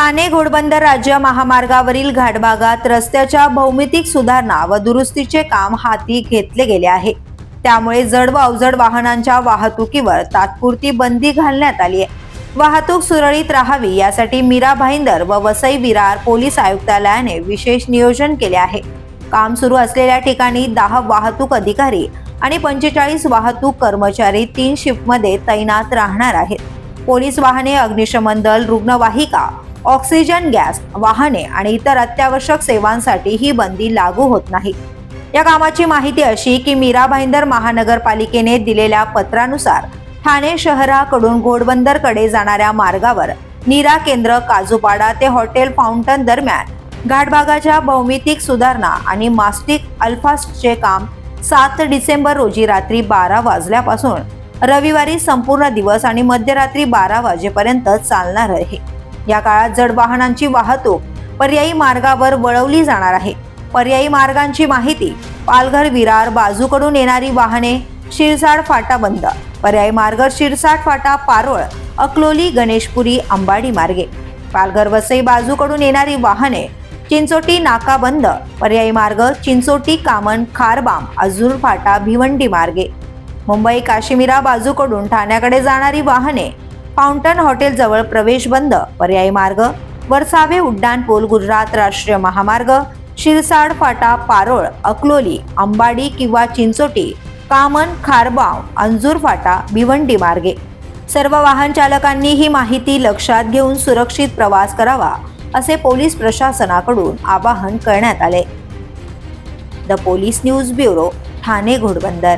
ठाणे घोडबंदर राज्य महामार्गावरील घाटभागात रस्त्याच्या भौमितिक सुधारणा व दुरुस्तीचे काम हाती घेतले गेले आहे। त्यामुळे जड व अवजड वाहनांच्या वाहतुकीवर तात्पुरती बंदी घालण्यात आली आहे। वाहतूक सुरळीत राहावी यासाठी मीरा भाईंदर व वसई विरार पोलीस आयुक्तालयाने विशेष नियोजन केले आहे। काम सुरू असलेल्या ठिकाणी 10 वाहतूक अधिकारी आणि 45 वाहतूक कर्मचारी 3 शिफ्टमध्ये तैनात राहणार आहेत। पोलीस वाहने, अग्निशमन दल, रुग्णवाहिका, ऑक्सिजन गॅस वाहने आणि इतर अत्यावश्यक सेवांसाठी ही बंदी लागू होत नाही। या कामाची माहिती अशी की मीरा भाईंदर महानगरपालिकेने दिलेल्या पत्रानुसार ठाणे शहराकडून घोडबंदरकडे जाणाऱ्या मार्गावर नीरा केंद्र, काजूपाडा ते हॉटेल फाउंटन दरम्यान घाटभागाच्या भौमितिक सुधारणा आणि मास्टिक अल्फास्टचे काम 7 डिसेंबर रोजी रात्री 12 वाजल्यापासून रविवारी संपूर्ण दिवस आणि मध्यरात्री 12 वाजेपर्यंत चालणार आहे। या काळात जड वाहनांची वाहतूक पर्यायी मार्गावर वळवली जाणार आहे। पर्यायी मार्गांची माहिती: पालघर विरार बाजूकडून येणारी वाहने शिरसाट फाटा बंद, पर्यायी मार्ग शिरसाट फाटा पारोळ अकलोली गणेशपुरी अंबाडी मार्गे। पालघर वसई बाजूकडून येणारी वाहने चिंचोटी नाका बंद, पर्यायी मार्ग चिंचोटी कामन खारबाम अजूर फाटा भिवंडी मार्गे। मुंबई काश्मीरा बाजूकडून ठाण्याकडे जाणारी वाहने फाउंटन हॉटेल जवळ प्रवेश बंद, पर्यायी मार्ग वरसावे उड्डाणपूल गुजरात राष्ट्रीय महामार्ग शिरसाट फाटा पारोळ अकलोली अंबाडी किंवा चिंचोटी कामन खारबाव अंजूर फाटा भिवंडी मार्गे। सर्व वाहन चालकांनी ही माहिती लक्षात घेऊन सुरक्षित प्रवास करावा असे पोलीस प्रशासनाकडून आवाहन करण्यात आले। The police news bureau, Thane Ghodbunder.